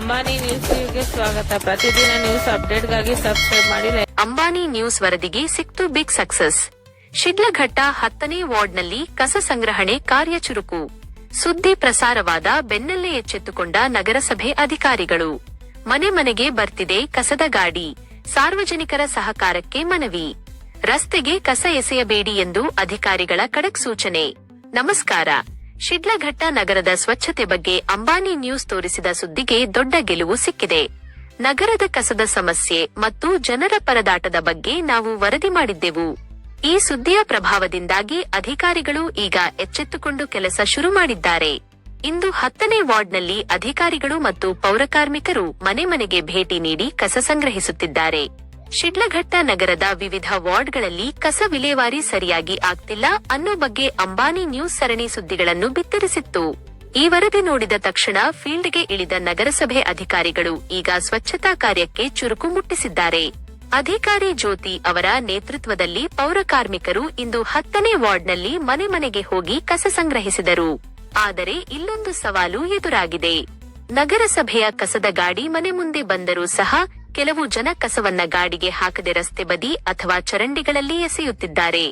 ಅಂಬಾನಿ ನ್ಯೂಸ್ಗೆ ಸ್ವಾಗತ. ಪ್ರತಿದಿನ ನ್ಯೂಸ್ ಅಪ್ಡೇಟ್ಗಾಗಿ ಸಬ್ಸ್ಕ್ರೈಬ್ ಮಾಡಿ. ಅಂಬಾನಿ ನ್ಯೂಸ್ ವರದಿಗೆ ಸಿಕ್ತು ಬಿಗ್ ಸಕ್ಸಸ್. ಶಿಡ್ಲಘಟ್ಟ 10ನೇ ವಾರ್ಡ್ನಲ್ಲಿ ಕಸ ಸಂಗ್ರಹಣೆ ಕಾರ್ಯ ಚುರುಕು. ಸುದ್ದಿ ಪ್ರಸಾರವಾದ ಬೆನ್ನಲ್ಲೇ ಎಚ್ಚೆತ್ತುಕೊಂಡ ನಗರಸಭೆ ಅಧಿಕಾರಿಗಳು. ಮನೆ ಮನೆಗೆ ಬರ್ತಿದೆ ಕಸದ ಗಾಡಿ. ಸಾರ್ವಜನಿಕರ ಸಹಕಾರಕ್ಕೆ ಮನವಿ. ರಸ್ತೆಗೆ ಕಸ ಎಸೆಯಬೇಡಿ ಎಂದು ಅಧಿಕಾರಿಗಳ ಖಡಕ್ ಸೂಚನೆ. ನಮಸ್ಕಾರ. ಶಿಡ್ಲಘಟ್ಟ ನಗರದ ಸ್ವಚ್ಛತೆ ಬಗ್ಗೆ ಅಂಬಾನಿ ನ್ಯೂಸ್ ತೋರಿಸಿದ ಸುದ್ದಿಗೆ ದೊಡ್ಡ ಗೆಲುವು ಸಿಕ್ಕಿದೆ. ನಗರದ ಕಸದ ಸಮಸ್ಯೆ ಮತ್ತು ಜನರ ಪರದಾಟದ ಬಗ್ಗೆ ನಾವು ವರದಿ ಮಾಡಿದ್ದೆವು. ಈ ಸುದ್ದಿಯ ಪ್ರಭಾವದಿಂದಾಗಿ ಅಧಿಕಾರಿಗಳು ಈಗ ಎಚ್ಚೆತ್ತುಕೊಂಡು ಕೆಲಸ ಶುರು ಮಾಡಿದ್ದಾರೆ. ಇಂದು 10ನೇ ವಾರ್ಡ್ನಲ್ಲಿ ಅಧಿಕಾರಿಗಳು ಮತ್ತು ಪೌರಕಾರ್ಮಿಕರು ಮನೆ ಮನೆಗೆ ಭೇಟಿ ನೀಡಿ ಕಸ ಸಂಗ್ರಹಿಸುತ್ತಿದ್ದಾರೆ. ಶಿಡ್ಲಘಟ್ಟ ನಗರದ ವಿವಿಧ ವಾರ್ಡ್ಗಳಲ್ಲಿ ಕಸ ವಿಲೇವಾರಿ ಸರಿಯಾಗಿ ಆಗ್ತಿಲ್ಲ ಅನ್ನೋ ಬಗ್ಗೆ ಅಂಬಾನಿ ನ್ಯೂಸ್ ಸರಣಿ ಸುದ್ದಿಗಳನ್ನು ಬಿತ್ತರಿಸಿತ್ತು. ಈ ವರದಿ ನೋಡಿದ ತಕ್ಷಣ ಫೀಲ್ಡ್ಗೆ ಇಳಿದ ನಗರಸಭೆ ಅಧಿಕಾರಿಗಳು ಈಗ ಸ್ವಚ್ಛತಾ ಕಾರ್ಯಕ್ಕೆ ಚುರುಕು ಮುಟ್ಟಿಸಿದ್ದಾರೆ. ಅಧಿಕಾರಿ ಜ್ಯೋತಿ ಅವರ ನೇತೃತ್ವದಲ್ಲಿ ಪೌರಕಾರ್ಮಿಕರು ಇಂದು 10ನೇ ವಾರ್ಡ್ನಲ್ಲಿ ಮನೆ ಮನೆಗೆ ಹೋಗಿ ಕಸ ಸಂಗ್ರಹಿಸಿದರು. ಆದರೆ ಇಲ್ಲೊಂದು ಸವಾಲು ಎದುರಾಗಿದೆ. ನಗರಸಭೆಯ ಕಸದ ಗಾಡಿ ಮನೆ ಮುಂದೆ ಬಂದರೂ ಸಹ ಕೆಲವು ಜನ ಕಸವನ್ನ ಗಾಡಿಗೆ ಹಾಕದೆ ರಸ್ತೆ ಬದಿ ಅಥವಾ ಚರಂಡಿಗಳಲ್ಲಿ ಎಸೆಯುತ್ತಿದ್ದಾರೆ.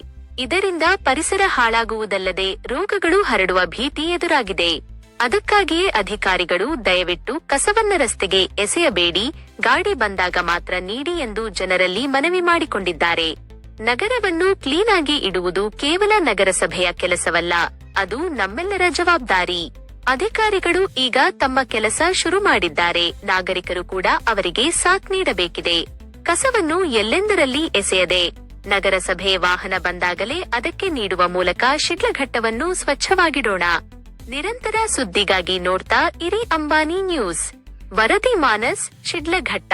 ಇದರಿಂದ ಪರಿಸರ ಹಾಳಾಗುವುದಲ್ಲದೆ ರೋಗಗಳು ಹರಡುವ ಭೀತಿ ಎದುರಾಗಿದೆ. ಅದಕ್ಕಾಗಿಯೇ ಅಧಿಕಾರಿಗಳು ದಯವಿಟ್ಟು ಕಸವನ್ನ ರಸ್ತೆಗೆ ಎಸೆಯಬೇಡಿ, ಗಾಡಿ ಬಂದಾಗ ಮಾತ್ರ ನೀಡಿ ಎಂದು ಜನರಲ್ಲಿ ಮನವಿ ಮಾಡಿಕೊಂಡಿದ್ದಾರೆ. ನಗರವನ್ನು ಕ್ಲೀನ್ ಆಗಿ ಇಡುವುದು ಕೇವಲ ನಗರಸಭೆಯ ಕೆಲಸವಲ್ಲ, ಅದು ನಮ್ಮೆಲ್ಲರ ಜವಾಬ್ದಾರಿ. ಅಧಿಕಾರಿಗಳು ಈಗ ತಮ್ಮ ಕೆಲಸ ಶುರು ಮಾಡಿದ್ದಾರೆ. ನಾಗರಿಕರು ಕೂಡ ಅವರಿಗೆ ಸಾಥ್ ನೀಡಬೇಕಿದೆ. ಕಸವನ್ನು ಎಲ್ಲೆಂದರಲ್ಲಿ ಎಸೆಯದೆ ನಗರಸಭೆ ವಾಹನ ಬಂದಾಗಲೇ ಅದಕ್ಕೆ ನೀಡುವ ಮೂಲಕ ಶಿಡ್ಲಘಟ್ಟವನ್ನು ಸ್ವಚ್ಛವಾಗಿಡೋಣ. ನಿರಂತರ ಸುದ್ದಿಗಾಗಿ ನೋಡ್ತಾ ಇರಿ ಅಂಬಾನಿ ನ್ಯೂಸ್. ವರದಿ ಮಾನಸ್, ಶಿಡ್ಲಘಟ್ಟ.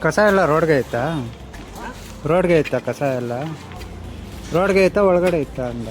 ಕಸ ಎಲ್ಲ ರೋಡ್ಗೆ ಐತಾ? ರೋಡ್ಗೆ ಐತಾ ಕಸ ಎಲ್ಲ? ರೋಡ್ಗೆ ಐತಾ ಒಳಗಡೆ ಐತಾ ಅಂದ?